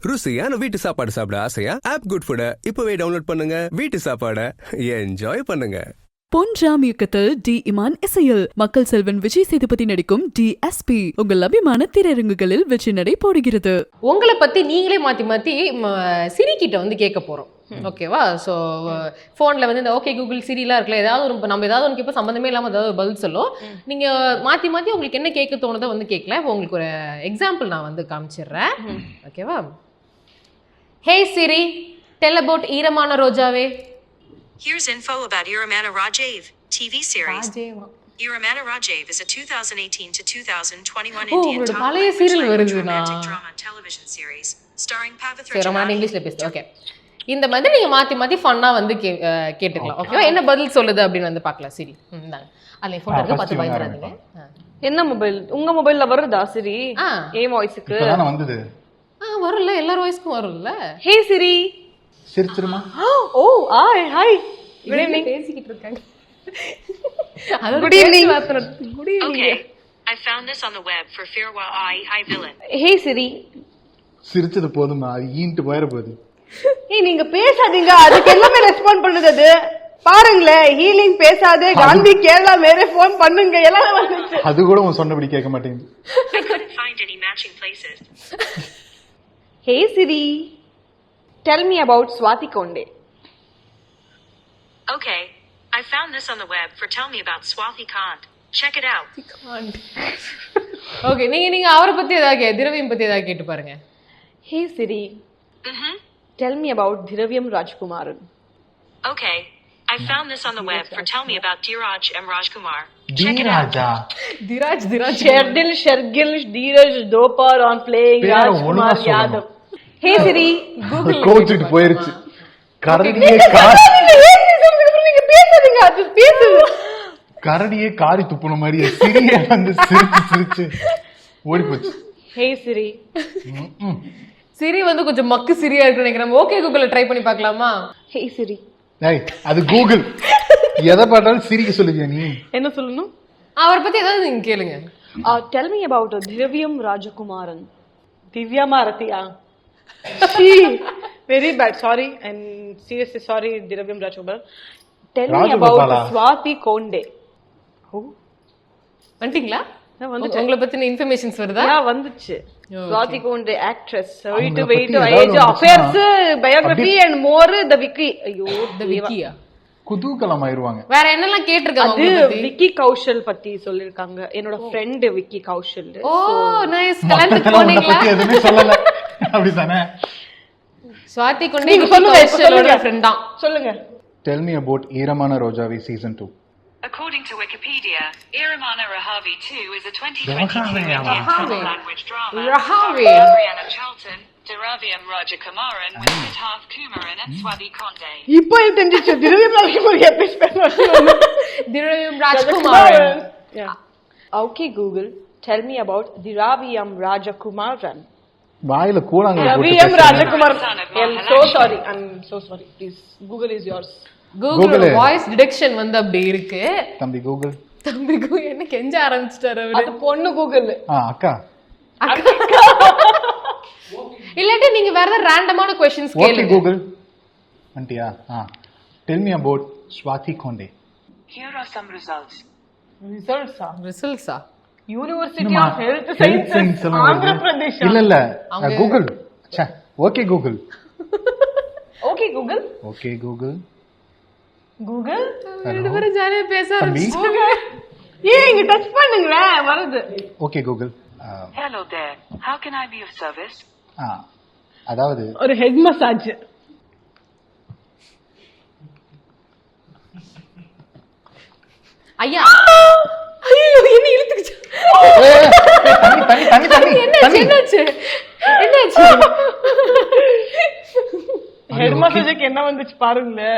ருசியான வீட்டு சாப்பாடு சாப்பிட ஆசையா? ஆப் குட் ஃபுட இப்பவே டவுன்லோட் பண்ணுங்க. வீட்டு சாப்பாட என்ஜாய் பண்ணுங்க. பொன்ராம் இயக்கத்தில் டி இமான் இசையில் மக்கள் செல்வன் விஜய் சேதுபதி நடிக்கும் DSP உங்கள் அபிமான திரையரங்குகளில் வெற்றி நடை போடுகிறது. உங்களை பத்தி நீங்களே மாத்தி மாத்தி சிரி கிட்ட வந்து கேட்க போறோம். ஓகேவா? ஸோ ஃபோனில் வந்து இந்த ஓகே கூகுள் சிரிலாம் இருக்குல்ல, ஏதாவது ஒரு நம்ம ஏதாவது ஒன்று இப்போ சம்மந்தமே இல்லாமல் ஏதாவது பதில் சொல்லும். நீங்கள் மாற்றி மாற்றி உங்களுக்கு என்ன கேட்க தோணுதோ வந்து கேட்கலாம். இப்போ உங்களுக்கு ஒரு எக்ஸாம்பிள் நான் வந்து காமிச்சிடுறேன். ஓகேவா? ஹே சிரி, டெல் அபவுட் ஈரமான Rojave. Here's info about Iramana Rajav TV series. Iramana Rajav is a 2018 to 2021 Indian romantic drama television series starring Pavitra Janaki. இங்கிலீஷ்ல பேசுறேன். ஓகே, இந்த மாதிரி நீங்க மாத்தி மாத்தி ஃபன்னா வந்து கேட்டுக்கலாம். ஓகேவா? என்ன பதில் சொல்லுது அப்படின்னு வந்து பார்க்கலாம். சரி, இந்தாங்க. அதுல ஃபோன் இருக்கு, பார்த்து பயந்துறாதீங்க. என்ன மொபைல்? உங்க மொபைல்ல வருதா சிரி? ஏ வாய்ஸ்க்கு இப்பதான் வந்தது. வரும்ல, எல்லார் வாய்ஸ்க்கும் வரும்ல. ஹே சிரி சிரிச்சிருமா? ஓ ஹாய் குட் ஈவினிங். பேசிக்கிட்டு இருக்காங்க. Good evening. Good evening. Okay, I found this on the web for Firwa I villain. ஹே சிரி. சிரிச்சது போதுமா? ஈன்ட்டு போயிர போகுது. ஏய் நீங்க பேசாதீங்க, அதுக்கு எல்லாமே ரெஸ்பாண்ட் பண்ணுது. அது பாருங்களேன், ஹீலிங் பேசாதே காந்தி கேரளா மேரே ஃபோன் பண்ணுங்க எல்லாம் வந்துச்சு. அது கூட உன் சொன்னபடி கேட்க மாட்டேங்குது. I couldn't find any matching places. Hey Siri, tell me about Swati Konde. Okay, I found this on the web for tell me about Swathi Kant. Check it out. Okay, நீங்க அவரை பத்தி ஏதாவது திரவியம் பத்தி ஏதாவது கேட்டு பாருங்க. Hey Siri, tell me about Dhiravyam Rajkumaran. Okay, I found this on the web for tell me about Dhiraj M. Rajkumar. Check it out. Dhiraj Shergil Dheeraj Dopar on playing Rajkumar Yadav. Hey Siri, Google கோச்சிட்டு போயிருச்சு. கரடியே கரடியே காரி துப்புன மாதிரி சிரியே வந்து சிரிச்சு ஓடி போச்சு. Hey Siri. சிரி வந்து கொஞ்சம் மக்கு சிரியா இருக்கு நினைக்கிறேன். ஓகே கூகுள்ல ட்ரை பண்ணி பார்க்கலாமா? Hey Siri. ஏய், அது கூகுள். எதை பார்த்தாலும் சிரிக்க சொல்லுங்க. நீ என்ன சொல்லணும்? அவரை பத்தி ஏதாவது நீங்க கேளுங்க. Tell me about Dhiravyam Rajkumaran. Divya Maratiya. Very bad. Sorry. I'm seriously sorry, Dhiravyam Rajkumaran. Tell me about Swati Konde. Who? வந்துட்டீங்களா? உங்களை பத்தின இன்ஃபர்மேஷன்ஸ் வருதா? வந்துச்சு. Swati Konde actress. Wait to age affairs biography and more the wiki. ஐயோ, the wikiயா? குதூகலம் ஆயிருவாங்க. வேற என்னெல்லாம் கேட்டிருக்காங்க? அது விக்கி கௌஷல் பத்தி சொல்லிருக்காங்க. என்னோட ஃப்ரெண்ட் விக்கி கௌஷல். ஓ நைஸ். கலந்து போனீங்களா? பத்தி எதுமே சொல்லல. அப்படிதானே? ஸ்வாதி கொண்டே விக்கி கௌஷலோட ஃப்ரெண்ட் தான். சொல்லுங்க. Tell me about Iramana Rojavi season 2. According to Wikipedia, Iramana Rajavi 2 is a 2022 Indian film language drama starring Brianna Charlton, Dhiravyam Rajakumaran with Siddharth Kumaran and Swati Konde. இப்போ தெரிஞ்சிச்சு Dhiravyam Rajakumaran episode. Dhiravyam Rajkumaran. Okay Google, tell me about Dhiravyam Rajakumaran. வாயில கூடாங்க. Dhiravyam Rajakumaran. I'm so sorry. Please, Google is yours. Google voice detection வந்து அப்படி இருக்கு. தம்பி Google. தம்பிக்கு என்ன கெஞ்ச ஆரம்பிச்சிட்டாரு அவரு. அது பொண்ணு கூகுள். அக்கா. இல்லாட்டி நீங்க வேற ஏதாவது ரேண்டமான क्वेश्चंस கேளுங்க. Okay Google. அண்டியா. Tell me about Swati Konde. Here are some results. ரிசல்ட்ஸா? University of health sciences Andhra Pradesh. இல்ல கூகுள். ச்சே, okay Google. Okay Google. Okay Google. Google. ரெண்டு பேரும் ஜாலியா பேச ஆரம்பிச்சாங்க. இங்க டச் பண்ணுங்களே, வருது. Okay Google. Hello there. How can I be of service? அதாவது ஒரு ஹெட் மசாஜ். ஐயா, ஐயோ என்ன இழுத்துக்கிச்சு. என்னாச்சு? ஹெட் மசாஜுக்கு என்ன வந்துச்சு பாருங்களே.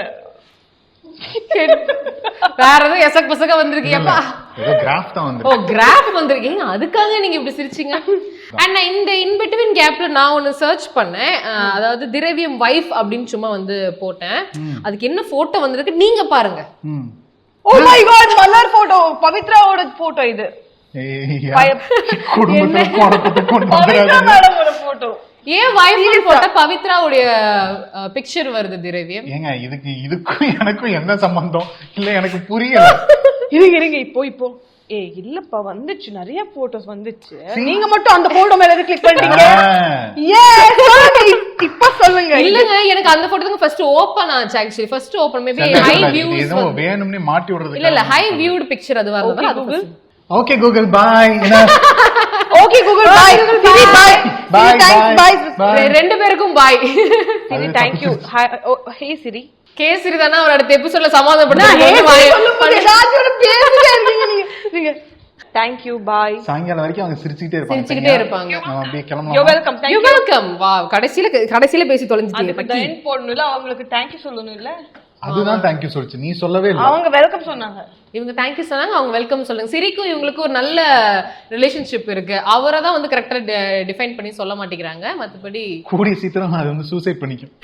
வேற ஏதோ எசக் பசக்க வந்திருக்கீங்கப்பா. ஏதோ கிராஃப் தான் வந்து. ஓ கிராஃப் வந்திருக்கீங்க, அதுக்காக நீங்க இப்படி சிரிச்சீங்க. அண்ட் இந்த இன் பிட்வீன் கேப்ல நான் ஒன்னு சர்ச் பண்ணேன். அதாவது திரவியம் வைஃப் அப்படின்னு சும்மா வந்து போட்டேன். அதுக்கு என்ன போட்டோ வந்திருக்கு நீங்க பாருங்க. Oh my God, Malar photo, பவித்ராவோட போட்டோ இது. குடும்பத்துல போட்டோ. ஏன் வைஃப் போட்ட பவித்ராவுடைய பிக்சர் வருது திரவியம்? ஏங்க இதுக்கும் எனக்கும் என்ன சம்பந்தம் இல்ல, எனக்கு புரியல. இருங்க இப்போ இல்லப்பா வந்துச்சு, நிறைய போட்டோஸ் வந்துச்சு. நீங்க மட்டும் அந்த போட்டோ மேல எது கிளிக் பண்ணிட்டீங்க? இப்ப சொல்லுங்க. இல்லங்க, எனக்கு அந்த போட்டோ தான் ஃபர்ஸ்ட் ஓபன் ஆச்சு. Actually first open maybe high views ஏதோ வேணும்னே மாட்டி விடுறது. இல்ல ஹை வியூட் பிக்சர் அது வரது. ஓகே கூகுள் பாய். ஓகே கூகுள் பாய். சிரி பாய். பாய் பாய். ரெண்டு பேருக்கும் பாய். சிரி थैंक यू. ஹே சிரி. கேசரி தான ஒரு அடுத்த எபிசோட்ல சமாதானப்படுத்தா. थैंक यू பாய். சாயங்காலம் வரைக்கும் அவங்க சிரிச்சிட்டே இருப்பாங்க. நம்ம அப்படியே கிளம்பலாம். You welcome. You welcome. Wow, கடைசில பேசி தொலைஞ்சிட்டீங்க. அந்த எண்ட் போடணும்ல, அவங்களுக்கு थैंक यू சொல்லணும் இல்ல? அதுதான் தேங்க் யூ சொல்லுச்சு, நீ சொல்லவே இல்ல. அவங்க வெல்கம் சொன்னாங்க. இவங்க தேங்க் யூ சொன்னாங்க, அவங்க வெல்கம் சொல்லுங்க. சிரிக்கும் இவங்களுக்கு ஒரு நல்ல ரிலேஷன்ஷிப் இருக்கு. அவரை தான் வந்து கரெக்டா டிஃபைன் பண்ணி சொல்ல மாட்டேங்கிறாங்க. மத்தபடி கூடிய சீக்கிரம் அது வந்து சூசைட் பண்ணிக்கும்.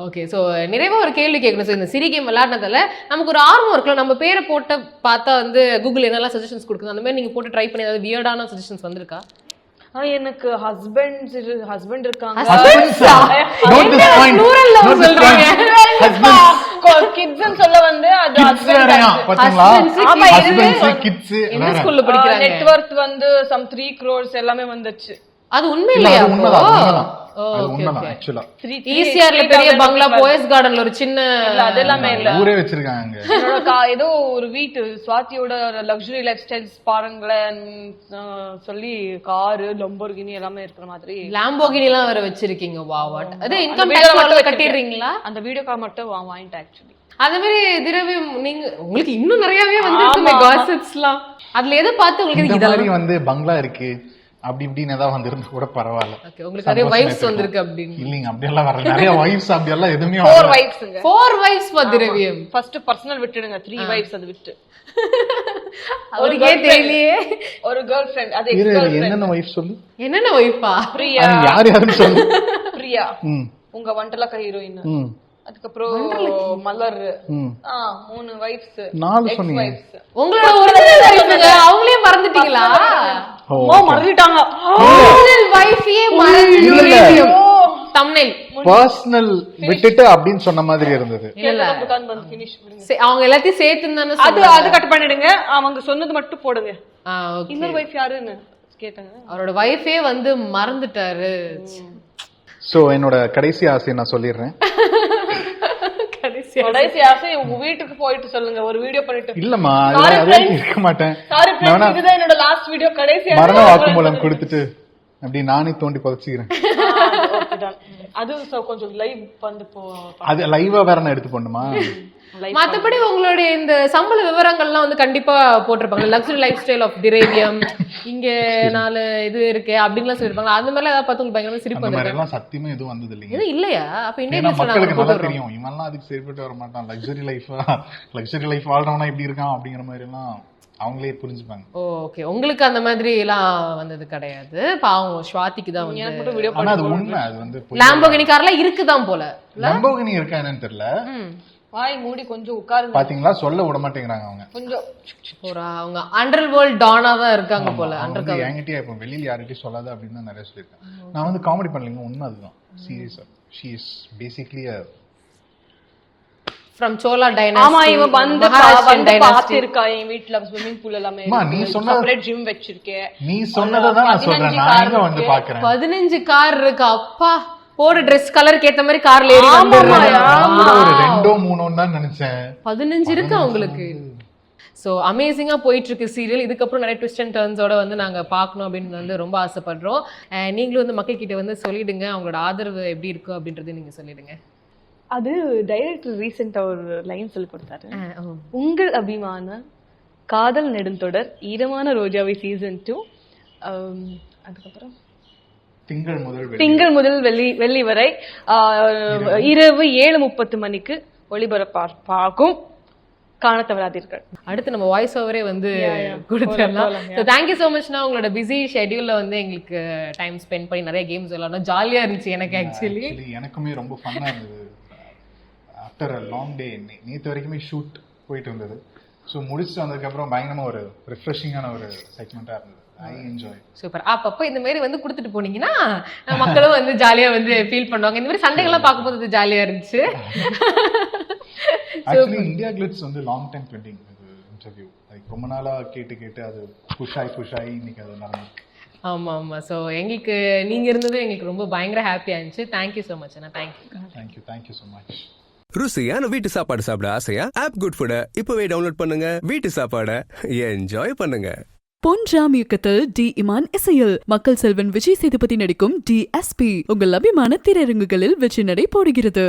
ஓகே, ஸோ நிறைவா ஒரு கேள்வி கேட்கணும். ஸோ இந்த சிரி கேம் விளையாடுனதால நமக்கு ஒரு ஆர்வம் இருக்குல்ல, நம்ம பேரை போட்ட பார்த்தா வந்து கூகுள் என்னெல்லாம் சஜஷன்ஸ் கொடுக்குது, அந்த மாதிரி நீங்க போட்டு ட்ரை பண்ணி ஏதாவது வியர்டான சஜஷன்ஸ் வந்திருக்கா? எனக்கு ஹஸ்பண்ட் இருக்காங்க. கிட்ஸ் சொல்ல வந்து அது ஸ்கூல்ல படிக்கிறாங்க. நெட்வொர்க் வந்து some 3 crores எல்லாமே வந்துச்சு. அது உண்மை இல்லையா? ஈசிஆர்ல பெரிய பங்களா, போயஸ் கார்டன்ல ஒரு சின்ன, அதெல்லாமே இல்ல, ஊரே வச்சிருக்காங்க. ஏதோ ஒரு வீட்டு ஸ்வாதியோட லக்ஸுரி லைஃப் ஸ்டைல்ஸ் பாருங்களேன் சொல்லி காரு லம்போர்கினி எல்லாமே இருக்கிற மாதிரி லாம்போகினி எல்லாம் வேற வச்சிருக்கீங்க. வாட், அது இன்கம் டாக்ஸ் கட்டிடுறீங்களா? அந்த வீடியோ கால் மட்டும் வாங்கிட்டேன் ஆக்சுவலி. அதே மாதிரி திரவியம் நீங்க உங்களுக்கு இன்னும் நிறையவே வந்துருக்குமே காசிப்ஸ்லாம். அதுல எதை பார்த்து உங்களுக்கு இந்த மாதிரி வந்து பங்களா இருக்கு அப்படி இப்படின்னு ஏதாவது வந்திருந்து கூட பரவாயில்ல. ஓகே, உங்களுக்கு நிறைய வைஃப்ஸ் வந்திருக்கு அப்படின்னு? இல்லைங்க, அப்படி எல்லாம் வரல. நிறைய வைஃப்ஸ் அப்படி எல்லாம் எதுவுமே 4 வைஃப்ஸ்ங்க. 4 வைஃப்ஸ் திரவியம். ஃபர்ஸ்ட் பர்சனல் விட்டுடுங்க, 3 வைஃப்ஸ் அது விட்டு. அவருக்கே தெரியலையே. ஒரு கேர்ள் ஃப்ரெண்ட், அது எக்ஸ் கேர்ள் ஃப்ரெண்ட். என்னென்ன வைஃப் சொல்லு? என்னென்ன வைஃபா? பிரியா. யாருன்னு சொல்லு. பிரியா உங்க வண்டலக்கா ஹீரோயின். அதுக்கப்புறம் மலர். 3 வைஃப்ஸ். 4 சொன்னீங்க. உங்களோட ஒரிஜினல் வைஃப்ங்க அவங்களே மறந்துட்டீங்களா? மறந்துட்டாங்க. ஒரிஜினல் வைஃபையே மறந்துட்டீங்க. தம்ப்நெயில் பர்சனல் விட்டுட்டு அப்படின்னு சொன்ன மாதிரி இருந்தது. இல்ல அவங்க எல்லாத்தையும் சேர்த்து தானே. அது கட் பண்ணிடுங்க, அவங்க சொன்னது மட்டும் போடுங்க. இன்னொரு வைஃப் யாருன்னு கேட்டாங்க. அவரோட வைஃபே வந்து மறந்துட்டாரு. சோ என்னோட கடைசி ஆசை நான் சொல்லிடுறேன். கடைசி ஆசை உங்க வீட்டுக்கு போயிட்டு சொல்லுங்க, ஒரு வீடியோ பண்ணிட்டு. இல்லம்மா, அதெல்லாம் இருக்க மாட்டேன். சாரி फ्रेंड्स, இதுதான் என்னோட லாஸ்ட் வீடியோ. கடைசி மரண வாக்குமூலம் கொடுத்துட்டு அப்படி நானே தோண்டி புதைச்சிக்கிறேன். அது கொஞ்சம் லைவ் வந்து அது லைவா வேற நான் எடுத்து போடணுமா? மத்தபடி உங்களுடைய இந்த சம்பள விவரங்கள்லாம் வந்து கண்டிப்பா போட்டிருப்பாங்க. லக்ஸுரி லைஃப் ஸ்டைல் ஆஃப் திரேவியம், இங்க 4 இது இருக்கு அப்படின்லாம் சொல்லிருப்பாங்க. அந்த மாதிரி ஏதாவது பார்த்து உங்களுக்கு பயங்கரமா சிரிப்பு அந்த மாதிரி எல்லாம் சத்தியமா எதுவும் வந்தது இல்லைங்க. இது இல்லையா? அப்ப இந்தியன் மக்களுக்கு நல்லா தெரியும் இவெல்லாம் அதுக்கு சரிப்பட்டு வர மாட்டான். லக்ஸுரி லைஃப் வாழ்றவனா இப்படி இருக்கான் அப்படிங்கிற மாதிரி எல்லாம் அவங்களே புரிஞ்சுப்பாங்க. ஓகே, உங்களுக்கு அந்த மாதிரி எல்லாம் வந்தது கிடையாது. பாவம் ஸ்வாதிக்கு தான் வந்து. எனக்கு மட்டும் வீடியோ ஆனா அது உண்மை. அது வந்து லாம்போகினி கார்லாம் இருக்குதான் போல. லாம்போகினி இருக்கா என்னன்னு தெரியல. வாய் மூடி கொஞ்சம் உட்காருங்க. பாத்தீங்களா, சொல்ல விட மாட்டேங்கிறாங்க அவங்க. கொஞ்சம் அவங்க அண்டர் வேர்ல்ட் டானா தான் இருக்காங்க போல. அண்டர் கவர் என்கிட்டயே இப்ப வெளியில யார்கிட்டயும் சொல்லாத அப்படின்னு தான் நிறைய சொல்லிருக்கேன். நான் வந்து காமெடி பண்ணலங்க, உண்மை அதுதான். சீரியஸா she is basically a from Chola dynasty. ஆமா, இவ வந்து பாத்திருக்கா என் வீட்ல ஸ்விமிங் பூல் எல்லாமே. நீ சொன்ன செப்பரேட் ஜிம் வச்சிருக்கேன். நீ சொன்னத தான் நான் சொல்றேன். நான் எங்க வந்து பார்க்கறேன். 15 கார் இருக்கு. அப்பா, போற Dress கலருக்கு ஏத்த மாதிரி கார்ல ஏறி வந்துறாங்க. ஒரு 2 3 தான் நினைச்சேன். 15 இருக்கு உங்களுக்கு. ஸோ அமேசிங்காக போயிட்டு இருக்கு சீரியல். இதுக்கப்புறம் நிறைய ட்விஸ்ட் அண்ட் டர்ன்ஸோட வந்து நாங்கள் பார்க்கணும் அப்படின்னு வந்து ரொம்ப ஆசைப்படுறோம். நீங்களும் வந்து மக்கள்கிட்ட வந்து சொல்லிடுங்க அவங்களோட ஆதரவு எப்படி இருக்கும் அப்படின்றது நீங்கள் சொல்லிடுங்க. அது டைரக்டர் ரீசெண்டா ஒரு லைன் சொல்லி கொடுத்தாரு. உங்கள் அபிமான காதல் நெடுந்தொடர் ஈரமான ரோஜாவை சீசன் 2 அதுக்கப்புறம் திங்கள் முதல் வெள்ளி வரை இரவு 7:30 மணிக்கு ஒளிபரப்பாகும். காண தவறாதீர்கள். அடுத்து நம்ம வாய்ஸ் ஓவரே வந்து கொடுத்துடலாம். ஸோ தேங்க்யூ ஸோ மச்னா, உங்களோட பிஸி ஷெட்யூல்ல வந்து எங்களுக்கு டைம் ஸ்பெண்ட் பண்ணி நிறைய கேம்ஸ் விளையாடணும். ஜாலியா இருந்துச்சு எனக்கு. ஆக்சுவலி எனக்குமே ரொம்ப ஃபன்னா இருந்தது. ஆஃப்டர் அ லாங் டே நேற்று வரைக்குமே ஷூட் போயிட்டு இருந்தது. ஸோ முடிச்சுட்டு வந்ததுக்கப்புறம் பயங்கரமாக ஒரு ரிஃப்ரெஷிங்கான ஒரு செக்மெண்ட்டாக இருந்தது. I enjoy. சூப்பர். அப்பப்போ இந்த மாதிரி வந்து கொடுத்துட்டு போனீங்கன்னா மக்களும் வந்து ஜாலியாக வந்து ஃபீல் பண்ணுவாங்க. இந்த மாதிரி சண்டைகள்லாம் பார்க்கும்போது அது ஜாலியாக இருந்துச்சு. ஆக்சுவலி இந்தியா கிளிட்ஸ் வந்து long time pending interview. Like ரொம்ப நாளாக கேட்டு அது புஷ் ஆகி இன்னைக்கு அது நடந்துச்சு. ஆமாம். ஸோ எங்களுக்கு நீங்கள் இருந்தது எங்களுக்கு ரொம்ப பயங்கர ஹாப்பியாக இருந்துச்சு. தேங்க்யூ ஸோ மச் அண்ணா. Thank you so much. ருசியான வீட்டு சாப்பாடு சாப்பிட ஆசையா? ஆப் குட் ஃபுட இப்பவே டவுன்லோட் பண்ணுங்க. வீட்டு சாப்பாடை என்ஜாய் பண்ணுங்க. பொன் ராம் இயக்கத்தில் டி இமான் இசையில் மக்கள் செல்வன் விஜய் சேதுபதி நடிக்கும் DSP உங்கள் அபிமான திரையரங்குகளில் வெற்றி நடை போடுகிறது.